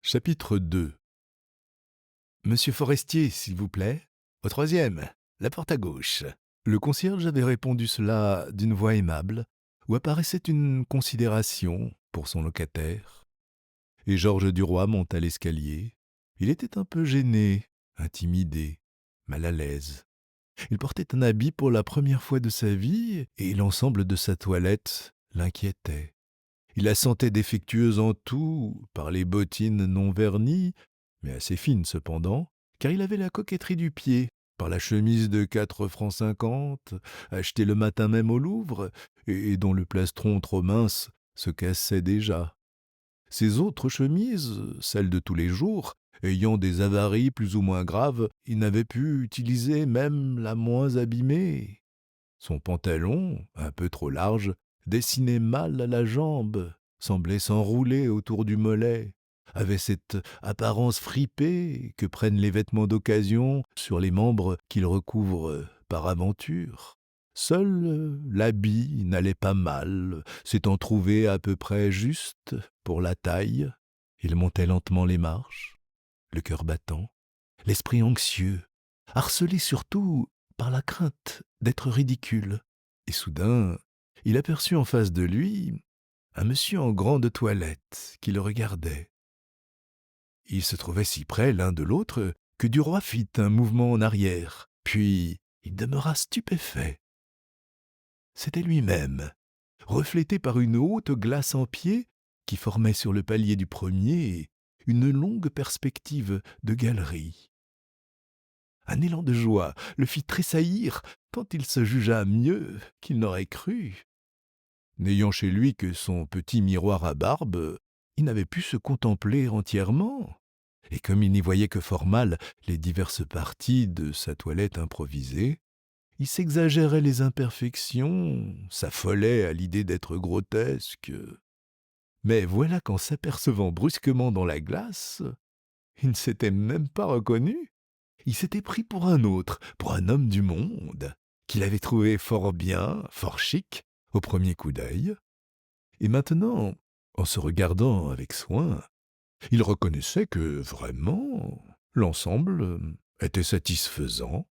Chapitre 2. Monsieur Forestier, s'il vous plaît. Au troisième, la porte à gauche. Le concierge avait répondu cela d'une voix aimable, où apparaissait une considération pour son locataire. Et Georges Duroy monta l'escalier. Il était un peu gêné, intimidé, mal à l'aise. Il portait un habit pour la première fois de sa vie, et l'ensemble de sa toilette l'inquiétait. Il la sentait défectueuse en tout, par les bottines non vernies, mais assez fines cependant, car il avait la coquetterie du pied, par la chemise de 4 francs 50, achetée le matin même au Louvre, et dont le plastron trop mince se cassait déjà. Ses autres chemises, celles de tous les jours, ayant des avaries plus ou moins graves, il n'avait pu utiliser même la moins abîmée. Son pantalon, un peu trop large, dessinait mal la jambe, semblait s'enrouler autour du mollet, avait cette apparence fripée que prennent les vêtements d'occasion sur les membres qu'ils recouvrent par aventure. Seul l'habit n'allait pas mal, s'étant trouvé à peu près juste pour la taille. Il montait lentement les marches, le cœur battant, l'esprit anxieux, harcelé surtout par la crainte d'être ridicule. Et soudain, il aperçut en face de lui un monsieur en grande toilette qui le regardait. Ils se trouvaient si près l'un de l'autre que Duroy fit un mouvement en arrière, puis il demeura stupéfait. C'était lui-même, reflété par une haute glace en pied qui formait sur le palier du premier une longue perspective de galerie. Un élan de joie le fit tressaillir tant il se jugea mieux qu'il n'aurait cru. N'ayant chez lui que son petit miroir à barbe, il n'avait pu se contempler entièrement, et comme il n'y voyait que fort mal les diverses parties de sa toilette improvisée, il s'exagérait les imperfections, s'affolait à l'idée d'être grotesque. Mais voilà qu'en s'apercevant brusquement dans la glace, il ne s'était même pas reconnu. Il s'était pris pour un autre, pour un homme du monde, qu'il avait trouvé fort bien, fort chic, au premier coup d'œil. Et maintenant, en se regardant avec soin, il reconnaissait que, vraiment, l'ensemble était satisfaisant.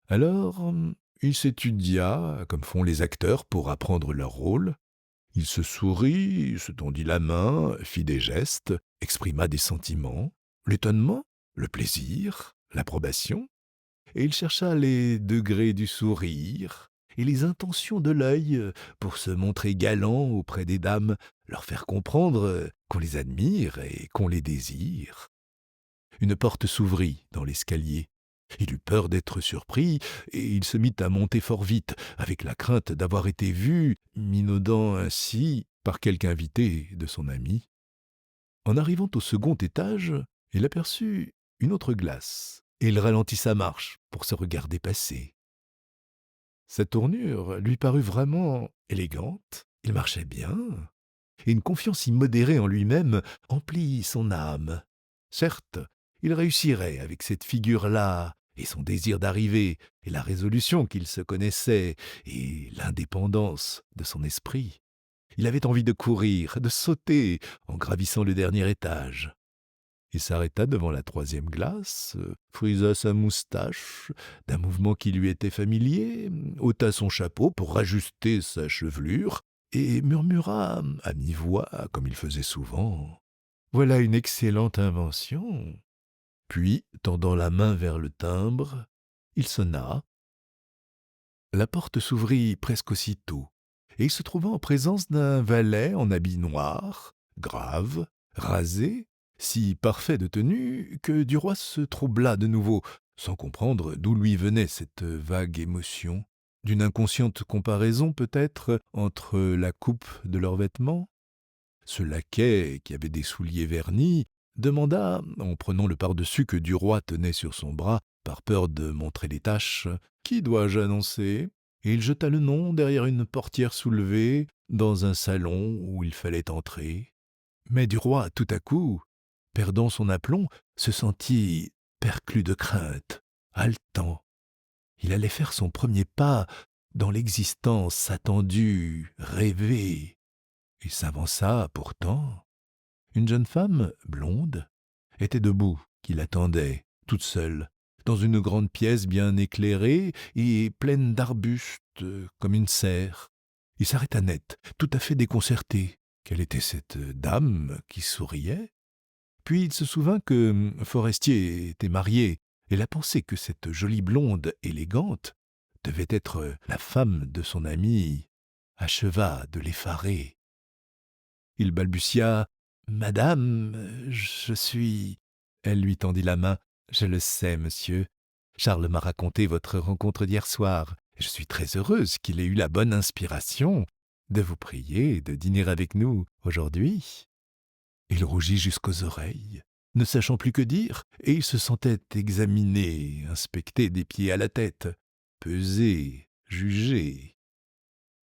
Alors, il s'étudia, comme font les acteurs pour apprendre leur rôle. Il se sourit, se tendit la main, fit des gestes, exprima des sentiments, l'étonnement, le plaisir, l'approbation, et il chercha les degrés du sourire et les intentions de l'œil pour se montrer galant auprès des dames, leur faire comprendre qu'on les admire et qu'on les désire. Une porte s'ouvrit dans l'escalier. Il eut peur d'être surpris, et il se mit à monter fort vite, avec la crainte d'avoir été vu, minaudant ainsi par quelque invité de son ami. En arrivant au second étage, il aperçut une autre glace, et il ralentit sa marche pour se regarder passer. Sa tournure lui parut vraiment élégante, il marchait bien, et une confiance immodérée en lui-même emplit son âme. Certes, il réussirait avec cette figure-là, et son désir d'arriver, et la résolution qu'il se connaissait, et l'indépendance de son esprit. Il avait envie de courir, de sauter en gravissant le dernier étage. Il s'arrêta devant la troisième glace, frisa sa moustache d'un mouvement qui lui était familier, ôta son chapeau pour rajuster sa chevelure, et murmura à mi-voix, comme il faisait souvent, « Voilà une excellente invention !» Puis, tendant la main vers le timbre, il sonna. La porte s'ouvrit presque aussitôt, et il se trouva en présence d'un valet en habit noir, grave, rasé, si parfait de tenue que Duroy se troubla de nouveau, sans comprendre d'où lui venait cette vague émotion. D'une inconsciente comparaison peut-être entre la coupe de leurs vêtements. Ce laquais, qui avait des souliers vernis, demanda, en prenant le pardessus que Duroy tenait sur son bras, par peur de montrer les taches, « Qui dois-je annoncer ?» Et il jeta le nom derrière une portière soulevée, dans un salon où il fallait entrer. Mais Duroy, tout à coup, perdant son aplomb, se sentit perclus de crainte, haletant. Il allait faire son premier pas dans l'existence attendue, rêvée. Il s'avança pourtant, Une jeune femme, blonde, était debout, qui l'attendait, toute seule, dans une grande pièce bien éclairée et pleine d'arbustes, comme une serre. Il s'arrêta net, tout à fait déconcerté. Quelle était cette dame qui souriait? Puis il se souvint que Forestier était marié, et la pensée que cette jolie blonde élégante devait être la femme de son ami acheva de l'effarer. Il balbutia: «Madame, je suis...» Elle lui tendit la main. «Je le sais, monsieur. Charles m'a raconté votre rencontre d'hier soir. Je suis très heureuse qu'il ait eu la bonne inspiration de vous prier de dîner avec nous aujourd'hui.» Il rougit jusqu'aux oreilles, ne sachant plus que dire, et il se sentait examiné, inspecté des pieds à la tête, pesé, jugé.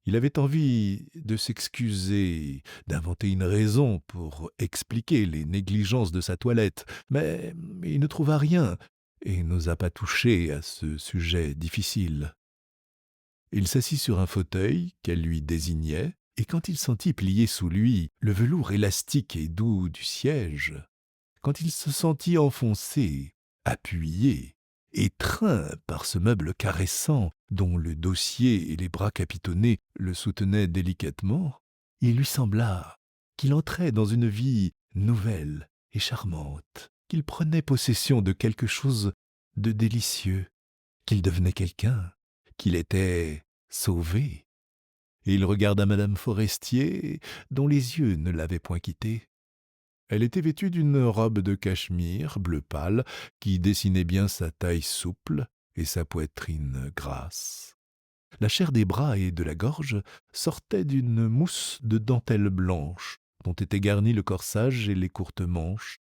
Il avait envie de s'excuser, d'inventer une raison pour expliquer les négligences de sa toilette, mais il ne trouva rien et n'osa pas toucher à ce sujet difficile. Il s'assit sur un fauteuil qu'elle lui désignait, et quand il sentit plier sous lui le velours élastique et doux du siège, quand il se sentit enfoncé, appuyé, étreint par ce meuble caressant dont le dossier et les bras capitonnés le soutenaient délicatement, il lui sembla qu'il entrait dans une vie nouvelle et charmante, qu'il prenait possession de quelque chose de délicieux, qu'il devenait quelqu'un, qu'il était sauvé. Et il regarda madame Forestier, dont les yeux ne l'avaient point quitté. Elle était vêtue d'une robe de cachemire bleu pâle qui dessinait bien sa taille souple et sa poitrine grasse. La chair des bras et de la gorge sortait d'une mousse de dentelle blanche dont étaient garnis le corsage et les courtes manches,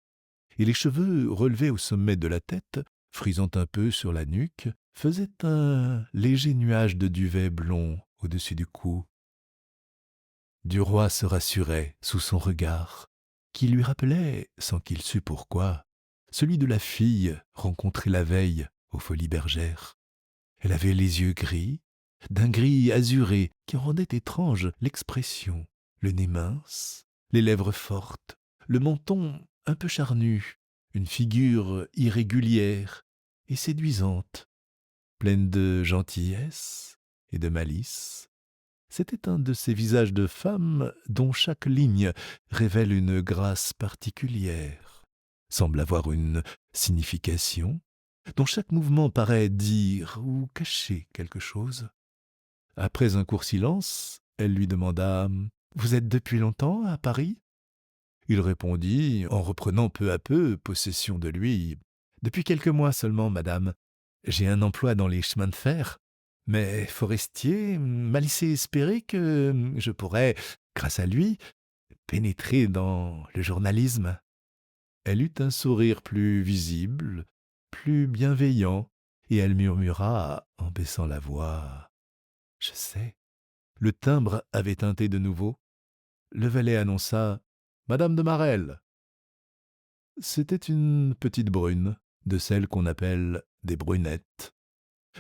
et les cheveux relevés au sommet de la tête, frisant un peu sur la nuque, faisaient un léger nuage de duvet blond au-dessus du cou. Duroy se rassurait sous son regard, qui lui rappelait, sans qu'il sût pourquoi, celui de la fille rencontrée la veille aux Folies Bergères. Elle avait les yeux gris, d'un gris azuré qui en rendait étrange l'expression, le nez mince, les lèvres fortes, le menton un peu charnu, une figure irrégulière et séduisante, pleine de gentillesse et de malice. C'était un de ces visages de femme dont chaque ligne révèle une grâce particulière, semble avoir une signification, dont chaque mouvement paraît dire ou cacher quelque chose. Après un court silence, elle lui demanda: «Vous êtes depuis longtemps à Paris?» Il répondit, en reprenant peu à peu possession de lui: «Depuis quelques mois seulement, madame. J'ai un emploi dans les chemins de fer, mais Forestier m'a laissé espérer que je pourrais, grâce à lui, pénétrer dans le journalisme.» Elle eut un sourire plus visible, plus bienveillant, et elle murmura, en baissant la voix: «Je sais.» Le timbre avait tinté de nouveau. Le valet annonça: «Madame de Marelle.» C'était une petite brune, de celles qu'on appelle des brunettes.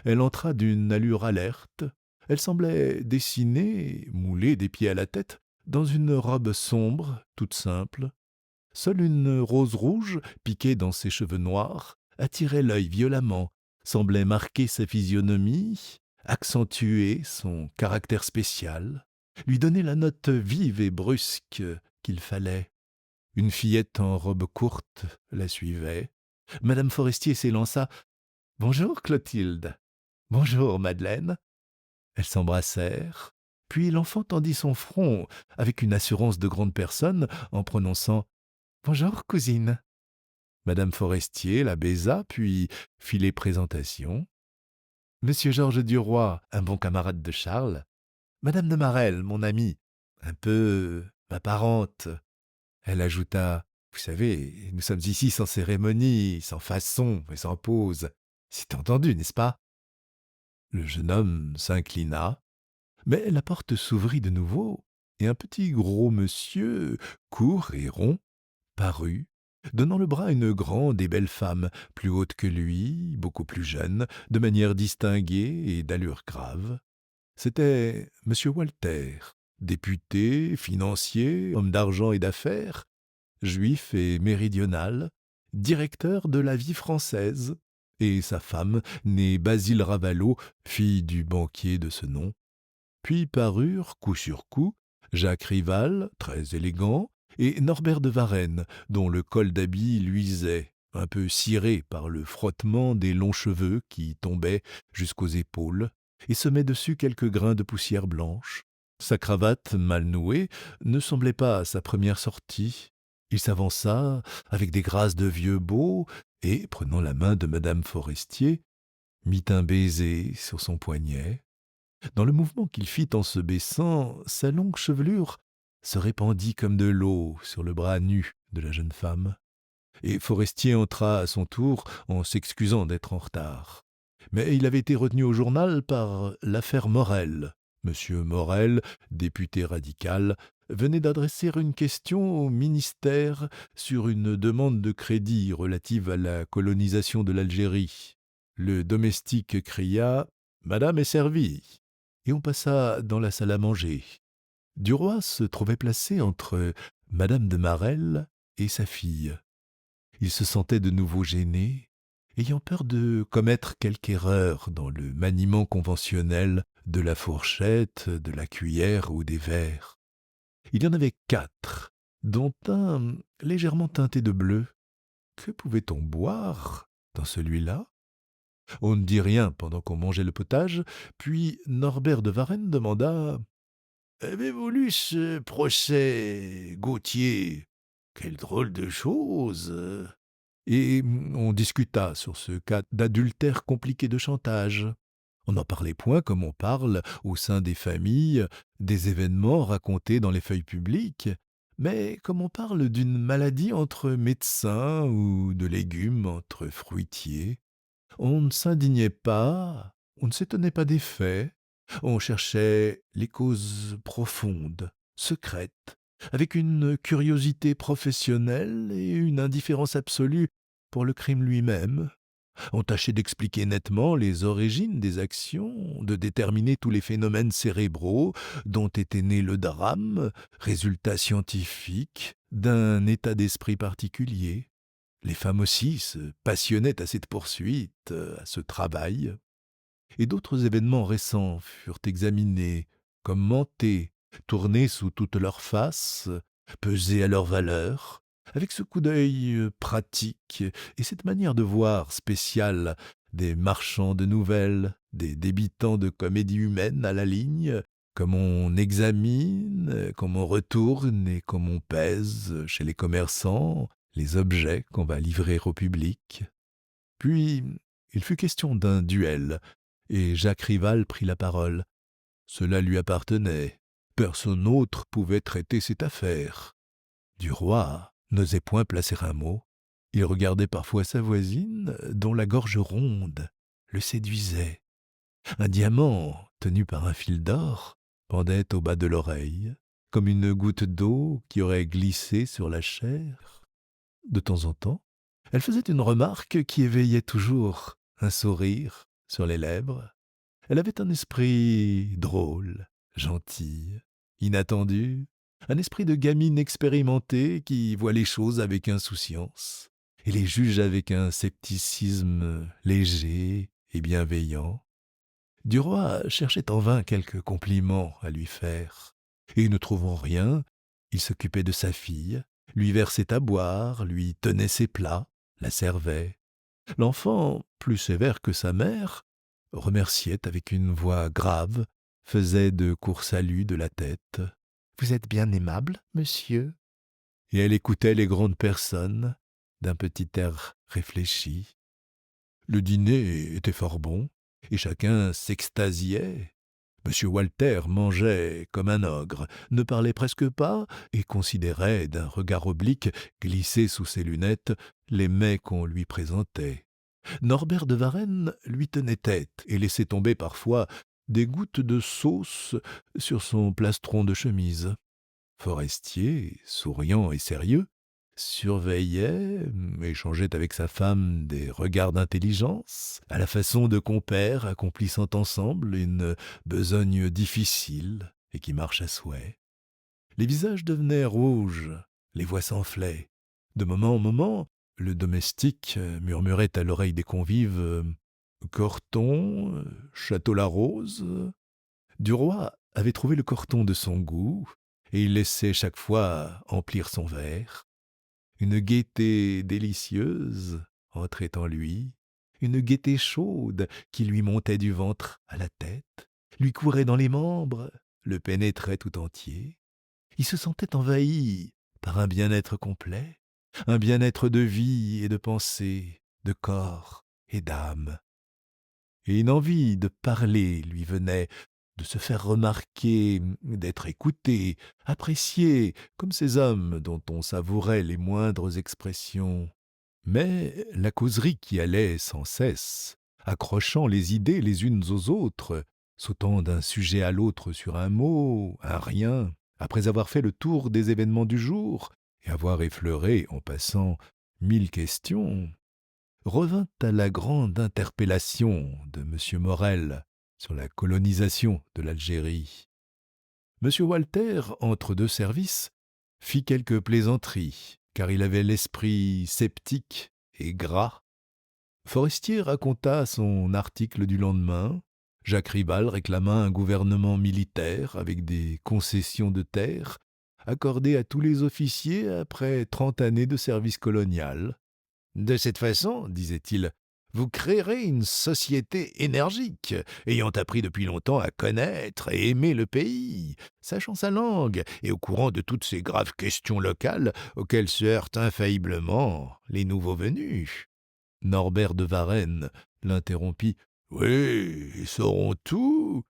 Elle entra d'une allure alerte. Elle semblait dessinée, moulée des pieds à la tête, dans une robe sombre, toute simple. Seule une rose rouge, piquée dans ses cheveux noirs, attirait l'œil violemment, semblait marquer sa physionomie, accentuer son caractère spécial, lui donner la note vive et brusque qu'il fallait. Une fillette en robe courte la suivait. Madame Forestier s'élança: «Bonjour, Clotilde.» «Bonjour, Madeleine.» Elles s'embrassèrent, puis l'enfant tendit son front avec une assurance de grande personne en prononçant: «Bonjour, cousine.» Madame Forestier la baisa, puis fit les présentations. Monsieur Georges Duroy, un bon camarade de Charles. Madame de Marelle, mon amie, un peu ma parente. Elle ajouta: «Vous savez, nous sommes ici sans cérémonie, sans façon et sans pose. C'est entendu, n'est-ce pas?» Le jeune homme s'inclina, mais la porte s'ouvrit de nouveau, et un petit gros monsieur, court et rond, parut, donnant le bras à une grande et belle femme, plus haute que lui, beaucoup plus jeune, de manière distinguée et d'allure grave. C'était M. Walter, député, financier, homme d'argent et d'affaires, juif et méridional, directeur de la vie française, et sa femme, née Basile Ravalot, fille du banquier de ce nom. Puis parurent, coup sur coup, Jacques Rival, très élégant, et Norbert de Varenne, dont le col d'habit luisait, un peu ciré par le frottement des longs cheveux qui tombaient jusqu'aux épaules, et semaient dessus quelques grains de poussière blanche. Sa cravate mal nouée ne semblait pas à sa première sortie. Il s'avança avec des grâces de vieux beau, et, prenant la main de madame Forestier, mit un baiser sur son poignet. Dans le mouvement qu'il fit en se baissant, sa longue chevelure se répandit comme de l'eau sur le bras nu de la jeune femme, et Forestier entra à son tour en s'excusant d'être en retard. Mais il avait été retenu au journal par l'affaire Morel. Monsieur Morel, député radical, venait d'adresser une question au ministère sur une demande de crédit relative à la colonisation de l'Algérie. Le domestique cria « Madame est servie !» et on passa dans la salle à manger. Duroy se trouvait placé entre madame de Marelle et sa fille. Il se sentait de nouveau gêné, ayant peur de commettre quelque erreur dans le maniement conventionnel de la fourchette, de la cuillère ou des verres. Il y en avait 4, dont un légèrement teinté de bleu. Que pouvait-on boire dans celui-là? On ne dit rien pendant qu'on mangeait le potage, puis Norbert de Varenne demanda « Avez-vous lu ce procès Gautier? Quelle drôle de chose !» Et on discuta sur ce cas d'adultère compliqué de chantage. On n'en parlait point comme on parle au sein des familles, des événements racontés dans les feuilles publiques, mais comme on parle d'une maladie entre médecins ou de légumes entre fruitiers. On ne s'indignait pas, on ne s'étonnait pas des faits, on cherchait les causes profondes, secrètes, avec une curiosité professionnelle et une indifférence absolue pour le crime lui-même. On tâchait d'expliquer nettement les origines des actions, de déterminer tous les phénomènes cérébraux dont était né le drame, résultat scientifique d'un état d'esprit particulier. Les femmes aussi se passionnaient à cette poursuite, à ce travail. Et d'autres événements récents furent examinés, commentés, tournés sous toutes leurs faces, pesés à leur valeur, avec ce coup d'œil pratique et cette manière de voir spéciale des marchands de nouvelles, des débitants de comédie humaine à la ligne, comme on examine, comme on retourne et comme on pèse chez les commerçants les objets qu'on va livrer au public. Puis il fut question d'un duel, et Jacques Rival prit la parole. Cela lui appartenait. Personne autre pouvait traiter cette affaire. Duroy n'osait point placer un mot. Il regardait parfois sa voisine, dont la gorge ronde le séduisait. Un diamant, tenu par un fil d'or, pendait au bas de l'oreille, comme une goutte d'eau qui aurait glissé sur la chair. De temps en temps, elle faisait une remarque qui éveillait toujours un sourire sur les lèvres. Elle avait un esprit drôle, gentil, inattendu, un esprit de gamine expérimentée qui voit les choses avec insouciance et les juge avec un scepticisme léger et bienveillant. Duroy cherchait en vain quelques compliments à lui faire, et ne trouvant rien, il s'occupait de sa fille, lui versait à boire, lui tenait ses plats, la servait. L'enfant, plus sévère que sa mère, remerciait avec une voix grave, faisait de courts saluts de la tête. « Vous êtes bien aimable, monsieur ?» Et elle écoutait les grandes personnes d'un petit air réfléchi. Le dîner était fort bon, et chacun s'extasiait. Monsieur Walter mangeait comme un ogre, ne parlait presque pas, et considérait d'un regard oblique, glissé sous ses lunettes, les mets qu'on lui présentait. Norbert de Varenne lui tenait tête et laissait tomber parfois des gouttes de sauce sur son plastron de chemise. Forestier, souriant et sérieux, surveillait, échangeait avec sa femme des regards d'intelligence, à la façon de compères accomplissant ensemble une besogne difficile et qui marche à souhait. Les visages devenaient rouges, les voix s'enflaient. De moment en moment, le domestique murmurait à l'oreille des convives Corton, Château-Larose. Duroy avait trouvé le corton de son goût, et il laissait chaque fois emplir son verre. Une gaieté délicieuse entrait en lui, une gaieté chaude qui lui montait du ventre à la tête, lui courait dans les membres, le pénétrait tout entier. Il se sentait envahi par un bien-être complet, un bien-être de vie et de pensée, de corps et d'âme. Et une envie de parler lui venait, de se faire remarquer, d'être écouté, apprécié, comme ces hommes dont on savourait les moindres expressions. Mais la causerie qui allait sans cesse, accrochant les idées les unes aux autres, sautant d'un sujet à l'autre sur un mot, un rien, après avoir fait le tour des événements du jour et avoir effleuré, en passant, 1000 questions, revint à la grande interpellation de M. Morel sur la colonisation de l'Algérie. M. Walter, entre deux services, fit quelques plaisanteries, car il avait l'esprit sceptique et gras. Forestier raconta son article du lendemain. Jacques Ribal réclama un gouvernement militaire avec des concessions de terre accordées à tous les officiers après 30 années de service colonial. De cette façon, disait-il, vous créerez une société énergique, ayant appris depuis longtemps à connaître et aimer le pays, sachant sa langue et au courant de toutes ces graves questions locales auxquelles se heurtent infailliblement les nouveaux venus. Norbert de Varenne l'interrompit. Oui, ils sauront tout,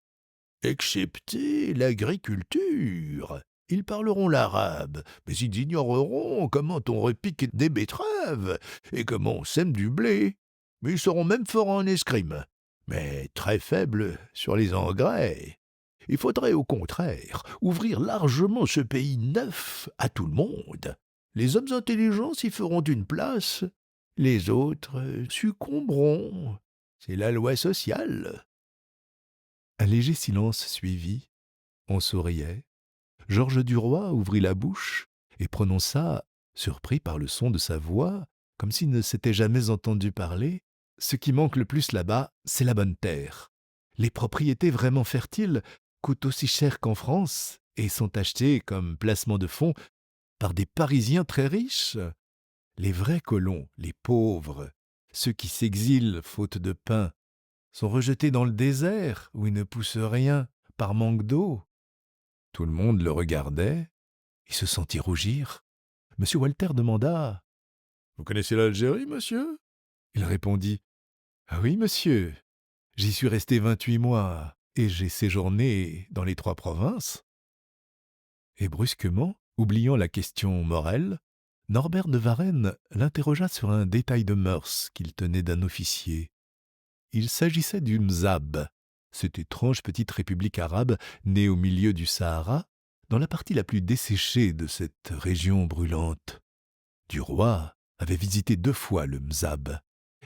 excepté l'agriculture. Ils parleront l'arabe, mais ils ignoreront comment on repique des betteraves et comment on sème du blé. Mais ils seront même forts en escrime, mais très faibles sur les engrais. Il faudrait au contraire ouvrir largement ce pays neuf à tout le monde. Les hommes intelligents s'y feront une place, les autres succomberont. C'est la loi sociale. Un léger silence suivit. On souriait. Georges Duroy ouvrit la bouche et prononça, surpris par le son de sa voix, comme s'il ne s'était jamais entendu parler, ce qui manque le plus là-bas, c'est la bonne terre. Les propriétés vraiment fertiles coûtent aussi cher qu'en France et sont achetées comme placement de fonds par des Parisiens très riches. Les vrais colons, les pauvres, ceux qui s'exilent faute de pain, sont rejetés dans le désert où il ne pousse rien par manque d'eau. Tout le monde le regardait et se sentit rougir. M. Walter demanda « Vous connaissez l'Algérie, monsieur ?» Il répondit « Ah oui, monsieur, j'y suis resté 28 mois et j'ai séjourné dans les 3 provinces. » Et brusquement, oubliant la question Morel, Norbert de Varenne l'interrogea sur un détail de mœurs qu'il tenait d'un officier. Il s'agissait du Mzab, cette étrange petite république arabe née au milieu du Sahara, dans la partie la plus desséchée de cette région brûlante. Duroy avait visité 2 fois le Mzab.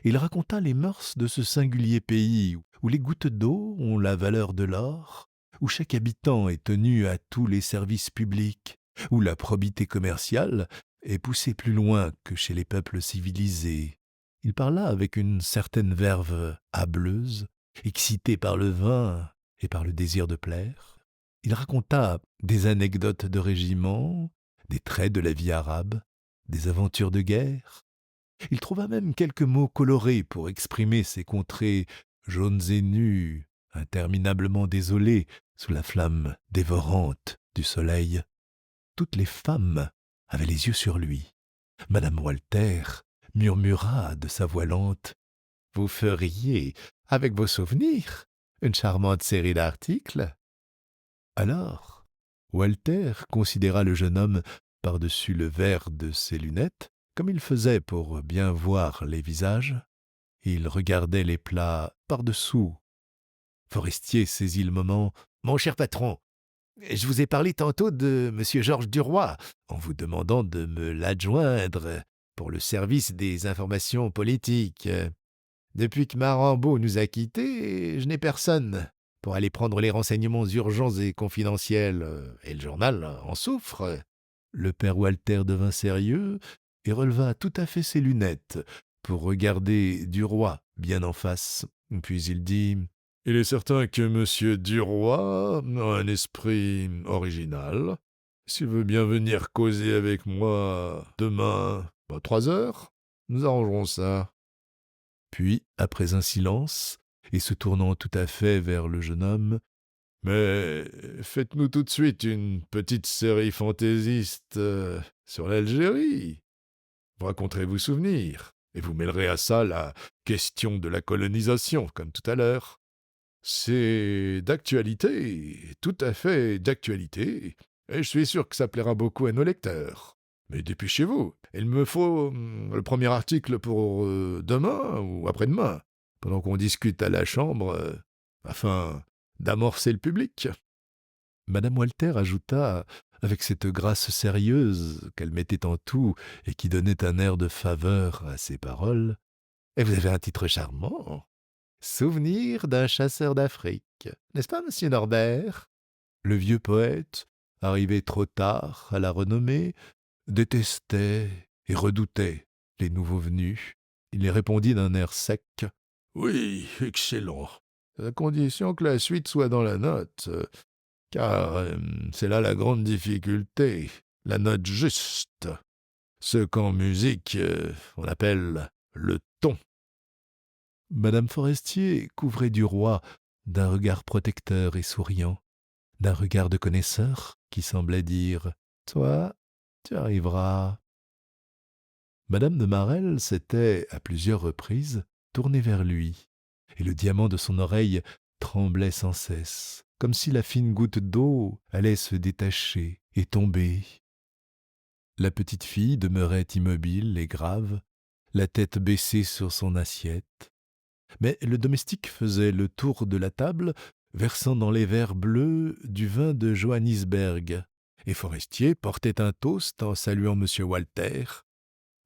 Il raconta les mœurs de ce singulier pays où les gouttes d'eau ont la valeur de l'or, où chaque habitant est tenu à tous les services publics, où la probité commerciale est poussée plus loin que chez les peuples civilisés. Il parla avec une certaine verve hâbleuse, excité par le vin et par le désir de plaire. Il raconta des anecdotes de régiment, des traits de la vie arabe, des aventures de guerre. Il trouva même quelques mots colorés pour exprimer ces contrées jaunes et nues, interminablement désolées sous la flamme dévorante du soleil. Toutes les femmes avaient les yeux sur lui. Madame Walter murmura de sa voix lente « Vous feriez, avec vos souvenirs, une charmante série d'articles ?» Alors, Walter considéra le jeune homme par-dessus le verre de ses lunettes, comme il faisait pour bien voir les visages. Il regardait les plats par-dessous. Forestier saisit le moment. « Mon cher patron, je vous ai parlé tantôt de M. Georges Duroy, en vous demandant de me l'adjoindre pour le service des informations politiques. Depuis que Marambeau nous a quittés, je n'ai personne pour aller prendre les renseignements urgents et confidentiels, et le journal en souffre. Le père Walter devint sérieux et releva tout à fait ses lunettes pour regarder Duroy bien en face. Puis il dit: Il est certain que monsieur Duroy a un esprit original. S'il veut bien venir causer avec moi demain à 3 heures, nous arrangerons ça. Puis, après un silence, et se tournant tout à fait vers le jeune homme: Mais faites-nous tout de suite une petite série fantaisiste sur l'Algérie. Vous raconterez vos souvenirs, et vous mêlerez à ça la question de la colonisation, comme tout à l'heure. C'est d'actualité, tout à fait d'actualité, et je suis sûr que ça plaira beaucoup à nos lecteurs. Mais dépêchez-vous, il me faut le premier article pour demain ou après-demain, pendant qu'on discute à la chambre, afin d'amorcer le public. Madame Walter ajouta, avec cette grâce sérieuse qu'elle mettait en tout et qui donnait un air de faveur à ses paroles: Et vous avez un titre charmant. Souvenir d'un chasseur d'Afrique, n'est-ce pas, monsieur Norbert? Le vieux poète, arrivé trop tard à la renommée, détestait et redoutait les nouveaux venus. Il les répondit d'un air sec: Oui, excellent, à condition que la suite soit dans la note, car c'est là la grande difficulté, la note juste, ce qu'en musique on appelle le ton. Madame Forestier couvrait Duroy d'un regard protecteur et souriant, d'un regard de connaisseur qui semblait dire: Toi, tu arriveras. Madame de Marelle s'était, à plusieurs reprises, tournée vers lui, et le diamant de son oreille tremblait sans cesse, comme si la fine goutte d'eau allait se détacher et tomber. La petite fille demeurait immobile et grave, la tête baissée sur son assiette. Mais le domestique faisait le tour de la table, versant dans les verres bleus du vin de Johannisberg, et Forestier portait un toast en saluant M. Walter: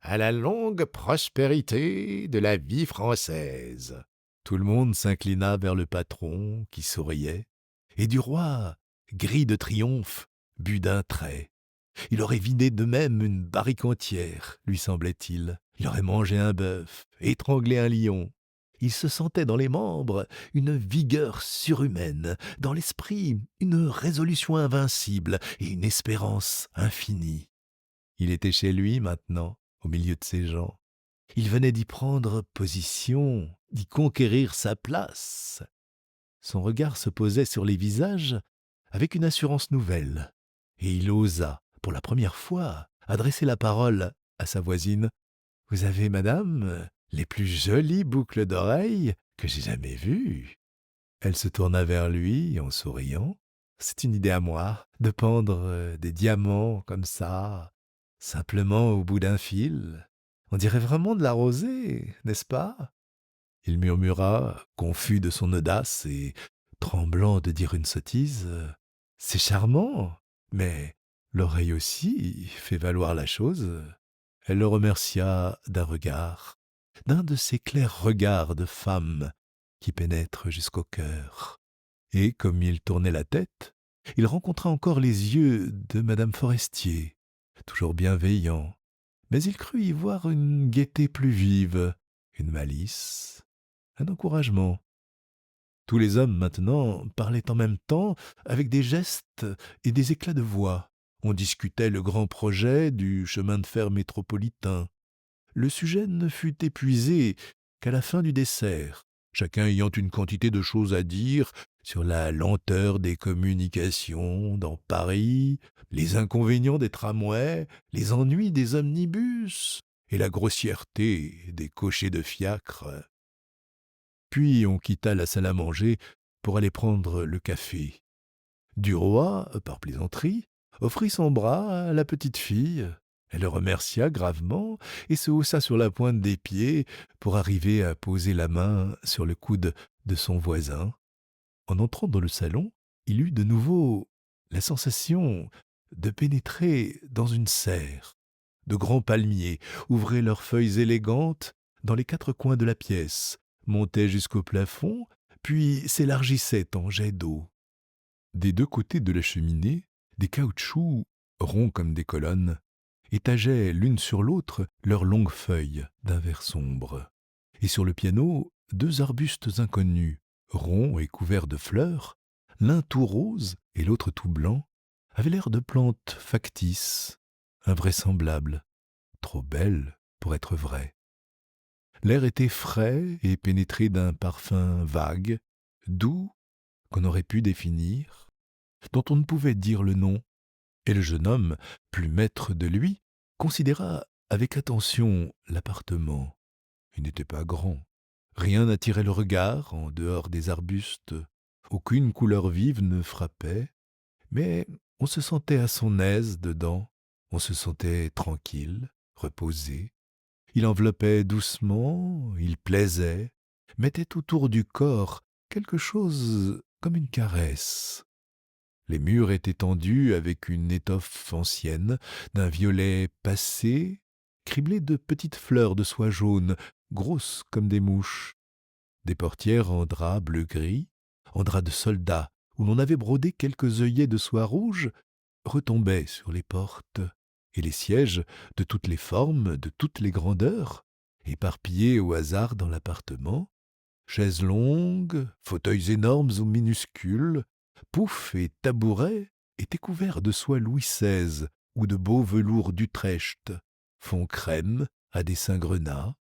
À la longue prospérité de la vie française. Tout le monde s'inclina vers le patron, qui souriait, et Duroy, gris de triomphe, but d'un trait. Il aurait vidé de même une barrique entière, lui semblait-il. Il aurait mangé un bœuf, étranglé un lion. Il se sentait dans les membres une vigueur surhumaine, dans l'esprit une résolution invincible et une espérance infinie. Il était chez lui maintenant, au milieu de ces gens. Il venait d'y prendre position, d'y conquérir sa place. Son regard se posait sur les visages avec une assurance nouvelle, et il osa, pour la première fois, adresser la parole à sa voisine. « Vous avez, madame, les plus jolies boucles d'oreilles que j'ai jamais vues. » Elle se tourna vers lui en souriant. « C'est une idée à moi, de pendre des diamants comme ça, simplement au bout d'un fil. On dirait vraiment de la rosée, n'est-ce pas ?» Il murmura, confus de son audace et tremblant de dire une sottise: « C'est charmant, mais l'oreille aussi fait valoir la chose. » Elle le remercia d'un de ces clairs regards de femme qui pénètrent jusqu'au cœur. Et comme il tournait la tête, il rencontra encore les yeux de madame Forestier, toujours bienveillants, mais il crut y voir une gaieté plus vive, une malice, un encouragement. Tous les hommes maintenant parlaient en même temps, avec des gestes et des éclats de voix. On discutait le grand projet du chemin de fer métropolitain. Le sujet ne fut épuisé qu'à la fin du dessert, chacun ayant une quantité de choses à dire sur la lenteur des communications dans Paris, les inconvénients des tramways, les ennuis des omnibus et la grossièreté des cochers de fiacre. Puis on quitta la salle à manger pour aller prendre le café. Duroy, par plaisanterie, offrit son bras à la petite fille. Elle le remercia gravement et se haussa sur la pointe des pieds pour arriver à poser la main sur le coude de son voisin. En entrant dans le salon, il eut de nouveau la sensation de pénétrer dans une serre. De grands palmiers ouvraient leurs feuilles élégantes dans les 4 coins de la pièce, montaient jusqu'au plafond, puis s'élargissaient en jets d'eau. Des 2 côtés de la cheminée, des caoutchoucs ronds comme des colonnes, étageaient l'une sur l'autre leurs longues feuilles d'un vert sombre. Et sur le piano, deux arbustes inconnus, ronds et couverts de fleurs, l'un tout rose et l'autre tout blanc, avaient l'air de plantes factices, invraisemblables, trop belles pour être vraies. L'air était frais et pénétré d'un parfum vague, doux, qu'on aurait pu définir, dont on ne pouvait dire le nom, et le jeune homme, plus maître de lui, considéra avec attention l'appartement. Il n'était pas grand. Rien n'attirait le regard en dehors des arbustes. Aucune couleur vive ne frappait, mais on se sentait à son aise dedans, on se sentait tranquille, reposé. Il enveloppait doucement, il plaisait, mettait autour du corps quelque chose comme une caresse. Les murs étaient tendus avec une étoffe ancienne, d'un violet passé, criblée de petites fleurs de soie jaune, grosses comme des mouches. Des portières en drap bleu-gris, en drap de soldat, où l'on avait brodé quelques œillets de soie rouge, retombaient sur les portes, et les sièges, de toutes les formes, de toutes les grandeurs, éparpillés au hasard dans l'appartement, chaises longues, fauteuils énormes ou minuscules, poufs et tabourets étaient couverts de soie Louis XVI ou de beau velours d'Utrecht, fond crème à dessin grenat.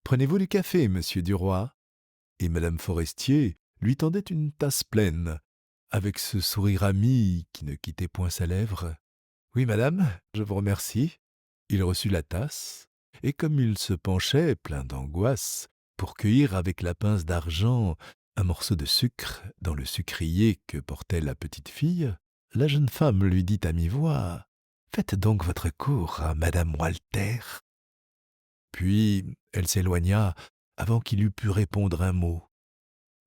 Prenez-vous du café, monsieur Duroy? Et madame Forestier lui tendait une tasse pleine, avec ce sourire ami qui ne quittait point sa lèvre. Oui, madame, je vous remercie. Il reçut la tasse, et comme il se penchait, plein d'angoisse, pour cueillir avec la pince d'argent un morceau de sucre dans le sucrier que portait la petite fille, la jeune femme lui dit à mi-voix: Faites donc votre cour à madame Walter. Puis elle s'éloigna avant qu'il eût pu répondre un mot.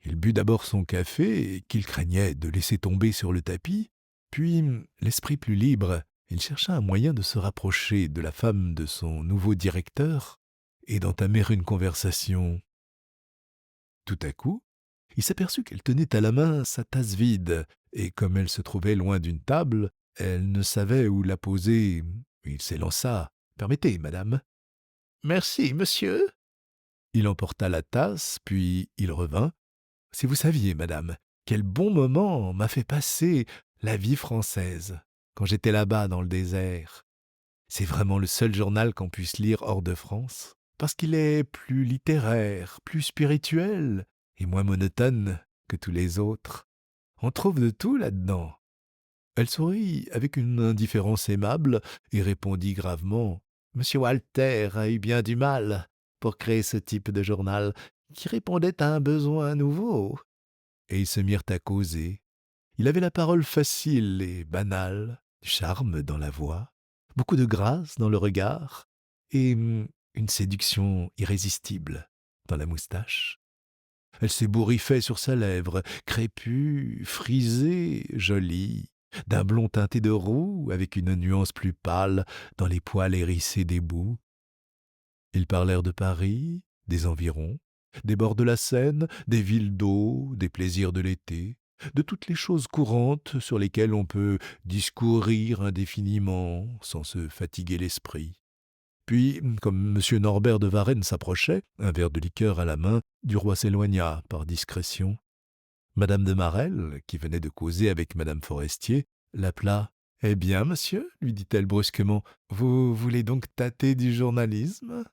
Il but d'abord son café, qu'il craignait de laisser tomber sur le tapis, puis, l'esprit plus libre, il chercha un moyen de se rapprocher de la femme de son nouveau directeur et d'entamer une conversation. Tout à coup, il s'aperçut qu'elle tenait à la main sa tasse vide, et comme elle se trouvait loin d'une table, elle ne savait où la poser. Il s'élança. Permettez, madame. Merci, monsieur. Il emporta la tasse, puis il revint. Si vous saviez, madame, quel bon moment m'a fait passer la vie française quand j'étais là-bas dans le désert. C'est vraiment le seul journal qu'on puisse lire hors de France, parce qu'il est plus littéraire, plus spirituel et moins monotone que tous les autres. On trouve de tout là-dedans. Elle sourit avec une indifférence aimable et répondit gravement: Monsieur Walter a eu bien du mal pour créer ce type de journal qui répondait à un besoin nouveau. Et ils se mirent à causer. Il avait la parole facile et banale, du charme dans la voix, beaucoup de grâce dans le regard, et une séduction irrésistible dans la moustache. Elle s'ébouriffait sur sa lèvre, crépue, frisée, jolie, d'un blond teinté de roux, avec une nuance plus pâle dans les poils hérissés des bouts. Ils parlèrent de Paris, des environs, des bords de la Seine, des villes d'eau, des plaisirs de l'été, de toutes les choses courantes sur lesquelles on peut discourir indéfiniment sans se fatiguer l'esprit. Puis, comme M. Norbert de Varenne s'approchait, un verre de liqueur à la main, Duroy s'éloigna par discrétion. Madame de Marelle, qui venait de causer avec Madame Forestier, l'appela. Eh bien, monsieur, lui dit-elle brusquement, vous voulez donc tâter du journalisme?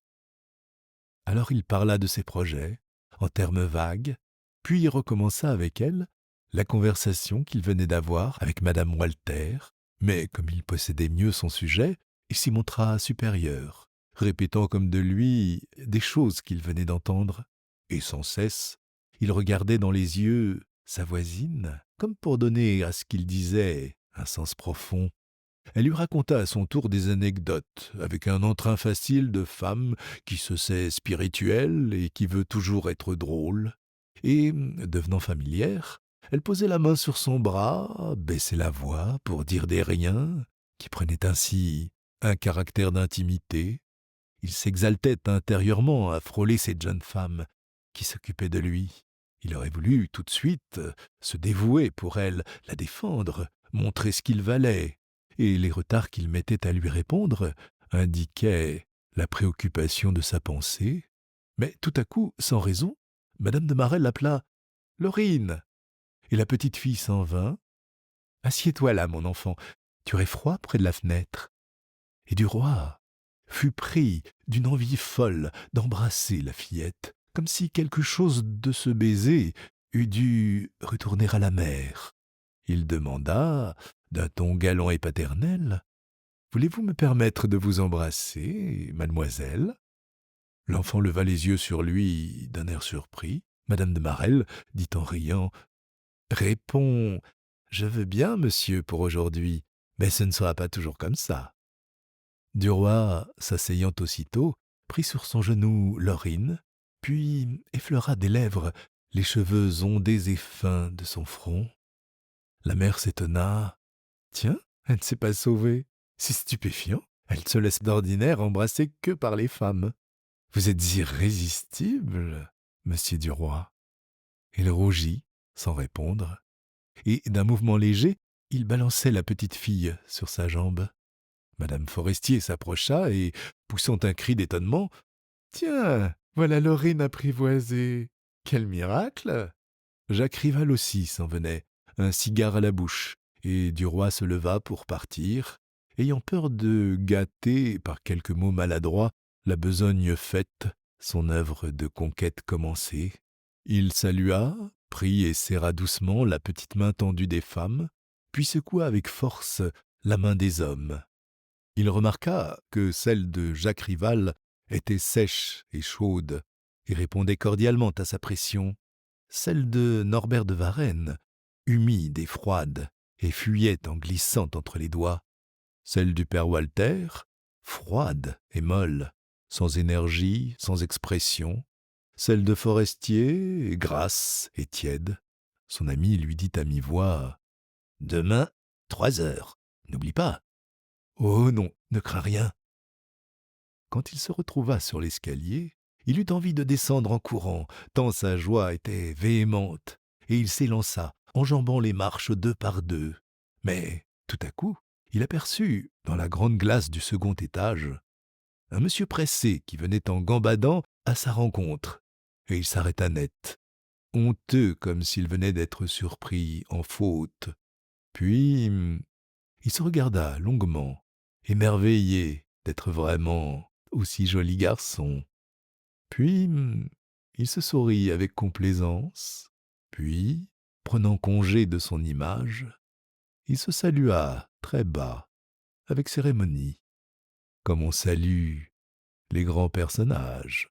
Alors il parla de ses projets, en termes vagues, puis il recommença avec elle la conversation qu'il venait d'avoir avec madame Walter, mais comme il possédait mieux son sujet, il s'y montra supérieur, répétant comme de lui des choses qu'il venait d'entendre, et sans cesse, il regardait dans les yeux sa voisine, comme pour donner à ce qu'il disait un sens profond. Elle lui raconta à son tour des anecdotes, avec un entrain facile de femme qui se sait spirituelle et qui veut toujours être drôle. Et, devenant familière, elle posait la main sur son bras, baissait la voix pour dire des riens, qui prenaient ainsi un caractère d'intimité. Il s'exaltait intérieurement à frôler cette jeune femme qui s'occupait de lui. Il aurait voulu tout de suite se dévouer pour elle, la défendre, montrer ce qu'il valait. et les retards qu'il mettait à lui répondre indiquaient la préoccupation de sa pensée. Mais tout à coup, sans raison, madame de Marelle appela Laurine, et la petite fille s'en vint. Assieds-toi là, mon enfant, tu aurais froid près de la fenêtre. Et du roi fut pris d'une envie folle d'embrasser la fillette, comme si quelque chose de ce baiser eût dû retourner à la mer. Il demanda, d'un ton galant et paternel, Voulez-vous me permettre de vous embrasser, mademoiselle? L'enfant leva les yeux sur lui d'un air surpris. Madame de Marelle dit en riant Réponds, je veux bien, monsieur, pour aujourd'hui, mais ce ne sera pas toujours comme ça. Duroy, s'asseyant aussitôt, prit sur son genou Laurine, puis effleura des lèvres les cheveux ondés et fins de son front. La mère s'étonna. Tiens, elle ne s'est pas sauvée. C'est stupéfiant. Elle se laisse d'ordinaire embrasser que par les femmes. Vous êtes irrésistible, monsieur Duroy. Il rougit, sans répondre, et d'un mouvement léger, il balançait la petite fille sur sa jambe. Madame Forestier s'approcha et, poussant un cri d'étonnement, Tiens, voilà Laurine apprivoisée. Quel miracle! Jacques Rival aussi s'en venait, un cigare à la bouche, et Duroy se leva pour partir, ayant peur de gâter, par quelques mots maladroits, la besogne faite, son œuvre de conquête commencée. Il salua, prit et serra doucement la petite main tendue des femmes, puis secoua avec force la main des hommes. Il remarqua que celle de Jacques Rival était sèche et chaude, et répondait cordialement à sa pression. Celle de Norbert de Varenne, humide et froide, et fuyait en glissant entre les doigts. Celle du père Walter, froide et molle, sans énergie, sans expression. Celle de Forestier, grasse et tiède. Son ami lui dit à mi-voix « Demain, 3 heures. N'oublie pas. » « Oh non, ne crains rien. » Quand il se retrouva sur l'escalier, il eut envie de descendre en courant, tant sa joie était véhémente, et il s'élança, enjambant les marches 2 par 2. Mais, tout à coup, il aperçut, dans la grande glace du second étage, un monsieur pressé qui venait en gambadant à sa rencontre, et il s'arrêta net, honteux comme s'il venait d'être surpris en faute. Puis, il se regarda longuement, émerveillé d'être vraiment aussi joli garçon. Puis, il se sourit avec complaisance. Puis, prenant congé de son image, il se salua très bas, avec cérémonie, comme on salue les grands personnages.